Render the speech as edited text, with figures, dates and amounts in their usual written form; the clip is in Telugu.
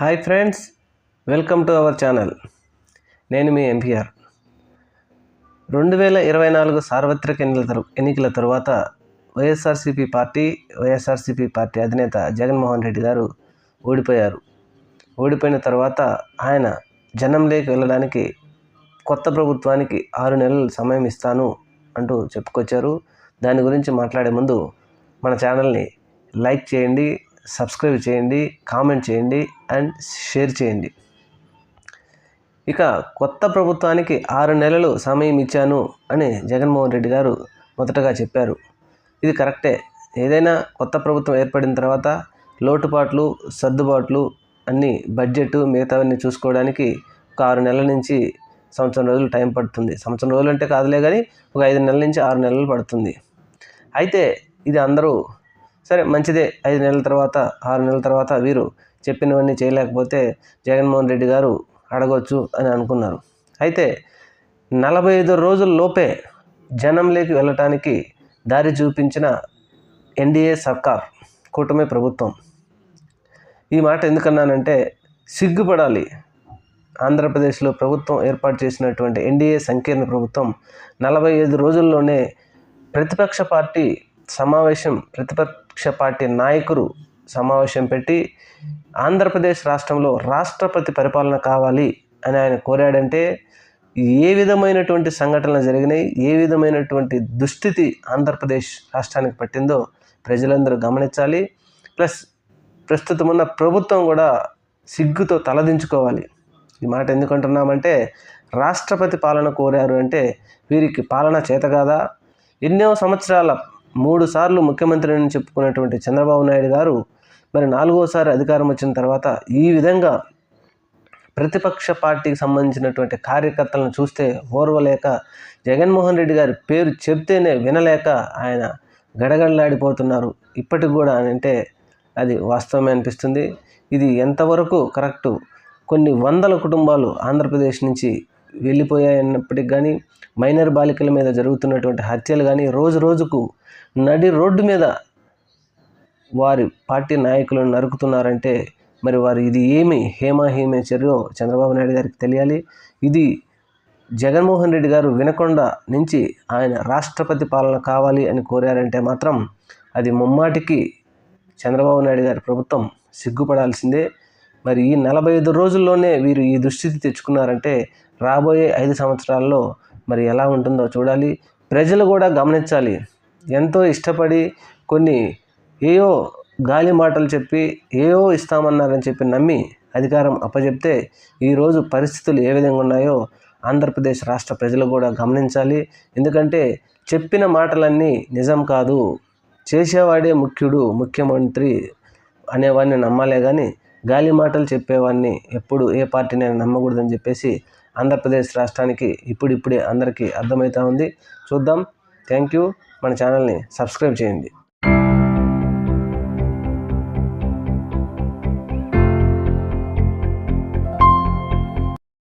Hi friends, welcome to our channel. నేను మీ ఎంపీఆర్. 2024 సార్వత్రిక ఎన్నికల తరువాత వైఎస్ఆర్సీపీ పార్టీ అధినేత జగన్మోహన్ రెడ్డి గారు ఓడిపోయారు. ఓడిపోయిన తర్వాత ఆయన జనంలోకి వెళ్ళడానికి కొత్త ప్రభుత్వానికి 6 నెలలు సమయం ఇస్తాను అంటూ చెప్పుకొచ్చారు. దాని గురించి మాట్లాడే ముందు మన ఛానల్ని లైక్ చేయండి, సబ్స్క్రైబ్ చేయండి, కామెంట్ చేయండి అండ్ షేర్ చేయండి. ఇక కొత్త ప్రభుత్వానికి 6 నెలలు సమయం ఇచ్చాను అని జగన్మోహన్ రెడ్డి గారు మొదటగా చెప్పారు. ఇది కరెక్టే. ఏదైనా కొత్త ప్రభుత్వం ఏర్పడిన తర్వాత లోటుపాట్లు, సర్దుబాట్లు అన్నీ, బడ్జెట్ మిగతావన్నీ చూసుకోవడానికి ఒక 6 నెలల నుంచి సంవత్సరం రోజులు టైం పడుతుంది. సంవత్సరం రోజులు అంటే కాదులే కానీ ఒక 5 నెలల నుంచి 6 నెలలు పడుతుంది. అయితే ఇది అందరూ సరే మంచిదే, 5 నెలల తర్వాత 6 నెలల తర్వాత వీరు చెప్పినవన్నీ చేయలేకపోతే జగన్మోహన్ రెడ్డి గారు అడగవచ్చు అని అనుకున్నారు. అయితే 45 రోజుల లోపే జనంలోకి వెళ్ళటానికి దారి చూపించిన ఎన్డీఏ సర్కార్, కూటమి ప్రభుత్వం. ఈ మాట ఎందుకన్నానంటే సిగ్గుపడాలి. ఆంధ్రప్రదేశ్లో ప్రభుత్వం ఏర్పాటు చేసినటువంటి ఎన్డీఏ సంకీర్ణ ప్రభుత్వం 45 రోజుల్లోనే ప్రతిపక్ష పార్టీ నాయకులు సమావేశం పెట్టి ఆంధ్రప్రదేశ్ రాష్ట్రంలో రాష్ట్రపతి పరిపాలన కావాలి అని ఆయన కోరాడంటే ఏ విధమైనటువంటి సంఘటనలు జరిగినాయి, ఏ విధమైనటువంటి దుస్థితి ఆంధ్రప్రదేశ్ రాష్ట్రానికి పట్టిందో ప్రజలందరూ గమనించాలి. ప్లస్ ప్రస్తుతం ఉన్న ప్రభుత్వం కూడా సిగ్గుతో తలదించుకోవాలి. ఈ మాట ఎందుకంటున్నామంటే రాష్ట్రపతి పాలన కోరారు అంటే వీరికి పాలన చేత కాదా? ఎన్నో సంవత్సరాల 3 సార్లు ముఖ్యమంత్రి అని చెప్పుకున్నటువంటి చంద్రబాబు నాయుడు గారు మరి 4వసారి అధికారం వచ్చిన తర్వాత ఈ విధంగా ప్రతిపక్ష పార్టీకి సంబంధించినటువంటి కార్యకర్తలను చూస్తే ఓర్వలేక, జగన్మోహన్ రెడ్డి గారి పేరు చెప్తేనే వినలేక ఆయన గడగడలాడిపోతున్నారు. ఇప్పటికి కూడా అంటే అది వాస్తవమే అనిపిస్తుంది. ఇది ఎంతవరకు కరెక్టు? కొన్ని వందల కుటుంబాలు ఆంధ్రప్రదేశ్ నుంచి వెళ్ళిపోయాయన్నప్పటికి కానీ, మైనర్ బాలికల మీద జరుగుతున్నటువంటి హత్యలు కానీ, రోజు రోజుకు నడి రోడ్డు మీద వారి పార్టీ నాయకులను నరుకుతున్నారంటే మరి వారు ఇది ఏమి హేమాహేమే చర్యో చంద్రబాబు నాయుడు గారికి తెలియాలి. ఇది జగన్మోహన్ రెడ్డి గారు వినకొండ నుంచి ఆయన రాష్ట్రపతి పాలన కావాలి అని కోరారంటే మాత్రం అది ముమ్మాటికి చంద్రబాబు నాయుడు గారి ప్రభుత్వం సిగ్గుపడాల్సిందే. మరి ఈ 45 రోజుల్లోనే వీరు ఈ దుస్థితి తెచ్చుకున్నారంటే రాబోయే 5 సంవత్సరాల్లో మరి ఎలా ఉంటుందో చూడాలి. ప్రజలు కూడా గమనించాలి. ఎంతో ఇష్టపడి కొన్ని ఏయో గాలి మాటలు చెప్పి ఏయో ఇస్తామన్నారని చెప్పి నమ్మి అధికారం అప్పచెప్తే ఈరోజు పరిస్థితులు ఏ విధంగా ఉన్నాయో ఆంధ్రప్రదేశ్ రాష్ట్ర ప్రజలు కూడా గమనించాలి. ఎందుకంటే చెప్పిన మాటలన్నీ నిజం కాదు, చేసేవాడే ముఖ్యమంత్రి అనేవాడిని నమ్మాలే కానీ గాలి మాటలు చెప్పేవాడిని ఎప్పుడు ఏ పార్టీనైనా నమ్మకూడదని చెప్పేసి ఆంధ్రప్రదేశ్ రాష్ట్రానికి ఇప్పుడిప్పుడే అందరికీ అర్థమవుతా ఉంది. చూద్దాం. Thank you. మన ఛానల్ని సబ్స్క్రైబ్ చేయండి.